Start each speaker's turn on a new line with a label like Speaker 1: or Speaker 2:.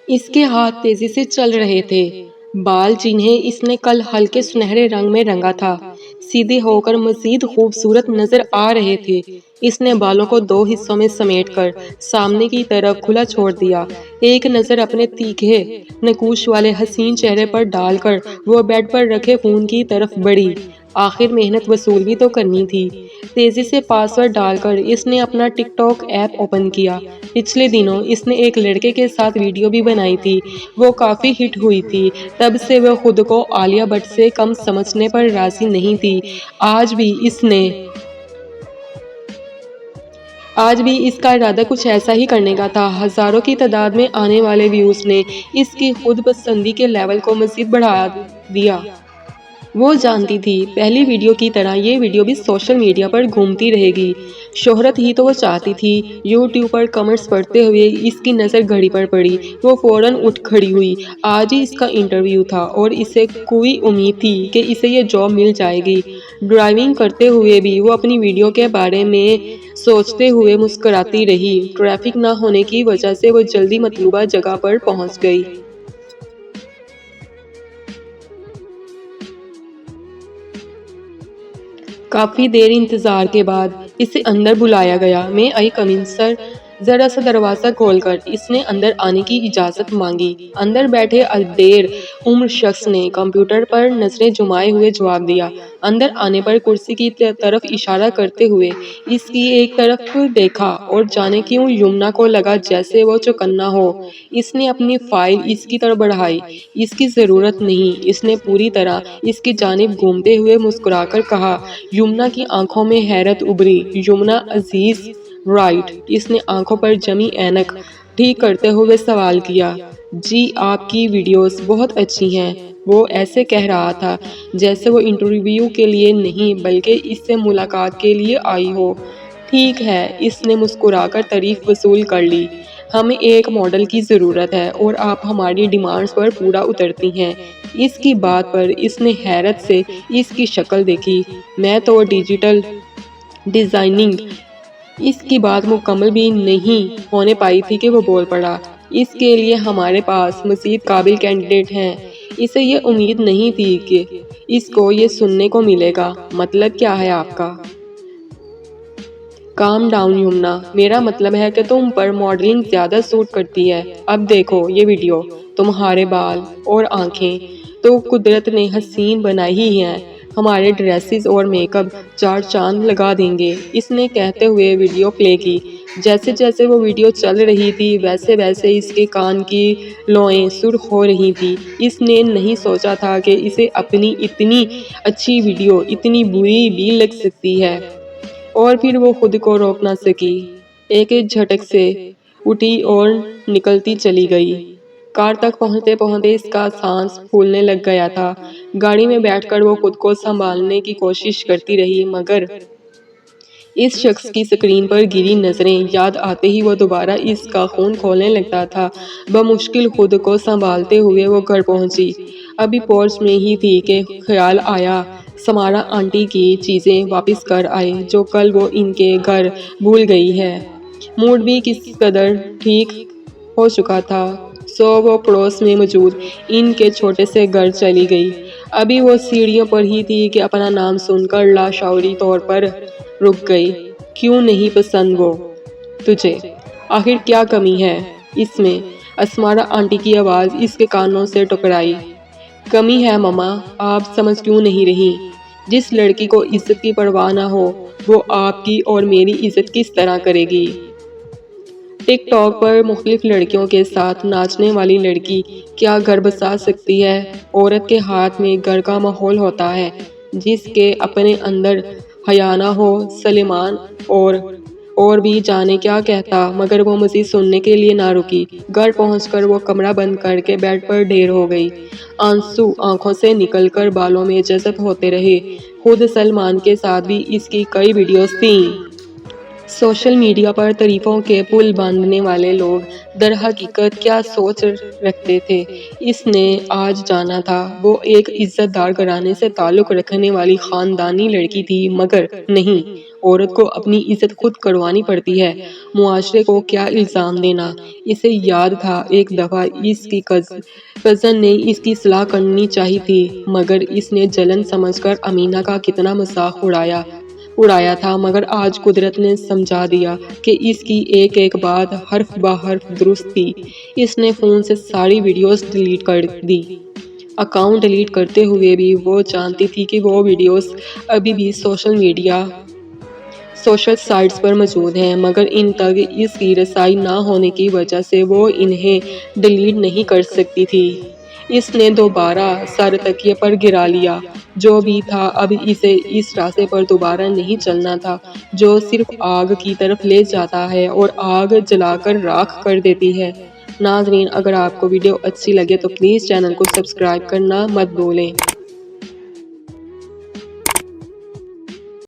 Speaker 1: اس کے ہاتھ تیزی سے چل رہے تھے، بال جنہیں اس نے کل ہلکے سنہرے رنگ میں رنگا تھا سیدھے ہو کر مزید خوبصورت نظر آ رہے تھے۔ اس نے بالوں کو دو حصوں میں سمیٹ کر سامنے کی طرف کھلا چھوڑ دیا، ایک نظر اپنے تیکھے نقوش والے حسین چہرے پر ڈال کر وہ بیڈ پر رکھے فون کی طرف بڑھی۔ آخر محنت وصول بھی تو کرنی تھی۔ تیزی سے پاس ورڈ ڈال کر اس نے اپنا ٹک ٹاک ایپ اوپن کیا۔ پچھلے دنوں اس نے ایک لڑکے کے ساتھ ویڈیو بھی بنائی تھی، وہ کافی ہٹ ہوئی تھی۔ تب سے وہ خود کو عالیہ بھٹ سے کم سمجھنے پر راضی نہیں تھی۔ آج بھی اس کا ارادہ کچھ ایسا ہی کرنے کا تھا۔ ہزاروں کی تعداد میں آنے والے ویوز نے اس کی خود پسندی کے لیول کو مزید بڑھا دیا۔ وہ جانتی تھی پہلی ویڈیو کی طرح یہ ویڈیو بھی سوشل میڈیا پر گھومتی رہے گی۔ شہرت ہی تو وہ چاہتی تھی۔ یوٹیوب پر کمنٹس پڑھتے ہوئے اس کی نظر گھڑی پر پڑی۔ وہ فوراً اٹھ کھڑی ہوئی۔ آج ہی اس کا انٹرویو تھا اور اسے کوئی امید تھی کہ اسے یہ جاب مل جائے گی۔ ڈرائیونگ کرتے ہوئے بھی وہ اپنی ویڈیو کے بارے میں سوچتے ہوئے مسکراتی رہی۔ ٹریفک نہ ہونے کی وجہ سے وہ جلدی مطلوبہ جگہ پر پہنچ گئی۔ کافی دیر انتظار کے بعد اسے اندر بلایا گیا۔ "میں آئی کم ان سر؟" ذرا سا دروازہ کھول کر اس نے اندر آنے کی اجازت مانگی۔ اندر بیٹھے الدیر عمر شخص نے کمپیوٹر پر نظریں جمائے ہوئے جواب دیا۔ اندر آنے پر کرسی کی طرف اشارہ کرتے ہوئے اس کی ایک طرف دیکھا اور جانے کیوں یمنا کو لگا جیسے وہ چوکنا ہو۔ اس نے اپنی فائل اس کی طرف بڑھائی۔ "اس کی ضرورت نہیں۔" اس نے پوری طرح اس کی جانب گھومتے ہوئے مسکرا کر کہا۔ یمنا کی آنکھوں میں حیرت ابھری۔ "یمنا عزیز، رائٹ؟" اس نے آنکھوں پر جمی اینک ٹھیک کرتے ہوئے سوال کیا۔ "جی، آپ کی ویڈیوز بہت اچھی ہیں۔" وہ ایسے کہہ رہا تھا جیسے وہ انٹرویو کے لیے نہیں بلکہ اس سے ملاقات کے لیے آئی ہو۔ "ٹھیک ہے۔" اس نے مسکرا کر تعریف وصول کر لی۔ "ہمیں ایک ماڈل کی ضرورت ہے اور آپ ہماری ڈیمانڈز پر پورا اترتی ہیں۔" اس کی بات پر اس نے حیرت سے اس کی شکل دیکھی۔ "میں تو ڈیجیٹل ڈیزائننگ۔" اس کی بات مکمل بھی نہیں ہونے پائی تھی کہ وہ بول پڑا۔ "اس کے لیے ہمارے پاس مزید قابل کینڈیڈیٹ ہیں۔" اسے یہ امید نہیں تھی کہ اس کو یہ سننے کو ملے گا۔ "مطلب کیا ہے آپ کا؟" "کام ڈاؤن یمنا، میرا مطلب ہے کہ تم پر ماڈلنگ زیادہ سوٹ کرتی ہے۔ اب دیکھو یہ ویڈیو، تمہارے بال اور آنکھیں تو قدرت نے حسین بنائی ہی ہیں، ہمارے ڈریسز اور میک اپ چار چاند لگا دیں گے۔" اس نے کہتے ہوئے ویڈیو پلے کی۔ جیسے جیسے وہ ویڈیو چل رہی تھی ویسے ویسے اس کے کان کی لوئیں سرخ ہو رہی تھیں۔ اس نے نہیں سوچا تھا کہ اسے اپنی اتنی اچھی ویڈیو اتنی بری بھی لگ سکتی ہے، اور پھر وہ خود کو روک نہ سکی۔ ایک جھٹک سے اٹھی اور نکلتی چلی گئی۔ کار تک پہنچتے پہنچتے اس کا سانس پھولنے لگ گیا تھا۔ گاڑی میں بیٹھ کر وہ خود کو سنبھالنے کی کوشش کرتی رہی مگر اس شخص کی سکرین پر گری نظریں یاد آتے ہی وہ دوبارہ اس کا خون کھولنے لگتا تھا۔ بمشکل خود کو سنبھالتے ہوئے وہ گھر پہنچی۔ ابھی پورچ میں ہی تھی کہ خیال آیا سمارا آنٹی کی چیزیں واپس کر آئے جو کل وہ ان کے گھر بھول گئی ہے۔ موڈ بھی کس قدر ٹھیک ہو چکا تھا سو وہ پڑوس میں موجود ان کے چھوٹے سے گھر چلی گئی۔ ابھی وہ سیڑھیوں پر ہی تھی کہ اپنا نام سن کر لاشعوری طور پر رک گئی۔ "کیوں نہیں پسند وہ تجھے؟ آخر کیا کمی ہے اس میں؟" اسمارا آنٹی کی آواز اس کے کانوں سے ٹکرائی۔ "کمی ہے مما، آپ سمجھ کیوں نہیں رہی؟ جس لڑکی کو عزت کی پرواہ نہ ہو وہ آپ کی اور میری عزت کس طرح کرے گی؟ ٹک ٹاک پر مختلف لڑکیوں کے ساتھ ناچنے والی لڑکی کیا گھر بسا سکتی ہے؟ عورت کے ہاتھ میں گھر کا ماحول ہوتا ہے جس کے اپنے اندر حیا نہ ہو۔" سلیمان اور بھی جانے کیا کہتا مگر وہ مزید سننے کے لیے نہ رکی۔ گھر پہنچ کر وہ کمرہ بند کر کے بیڈ پر ڈھیر ہو گئی۔ آنسو آنکھوں سے نکل کر بالوں میں جذب ہوتے رہے۔ خود سلمان کے ساتھ بھی اس کی کئی ویڈیوز تھیں۔ سوشل میڈیا پر تعریفوں کے پل باندھنے والے لوگ در حقیقت کیا سوچ رکھتے تھے اس نے آج جانا تھا۔ وہ ایک عزت دار گھرانے سے تعلق رکھنے والی خاندانی لڑکی تھی مگر نہیں، عورت کو اپنی عزت خود کروانی پڑتی ہے، معاشرے کو کیا الزام دینا۔ اسے یاد تھا ایک دفعہ اس کی کزن نے اس کی صلاح کرنی چاہی تھی، مگر اس نے جلن سمجھ کر امینہ کا کتنا مذاق اڑایا تھا، مگر آج قدرت نے سمجھا دیا کہ اس کی ایک ایک بات حرف بہ حرف درست تھی۔ اس نے فون سے ساری ویڈیوز ڈیلیٹ کر دی۔ اکاؤنٹ ڈیلیٹ کرتے ہوئے بھی وہ جانتی تھی کہ وہ ویڈیوز ابھی بھی سوشل سائٹس پر موجود ہیں، مگر ان تک اس کی رسائی نہ ہونے کی وجہ سے وہ انہیں ڈیلیٹ نہیں کر سکتی تھی۔ اس نے دوبارہ سر تکیے پر گرا لیا۔ جو بھی تھا اب اسے اس راستے پر دوبارہ نہیں چلنا تھا جو صرف آگ کی طرف لے جاتا ہے اور آگ جلا کر راکھ کر دیتی ہے۔ ناظرین، اگر آپ کو ویڈیو اچھی لگے تو پلیز چینل کو سبسکرائب کرنا مت بھولیں۔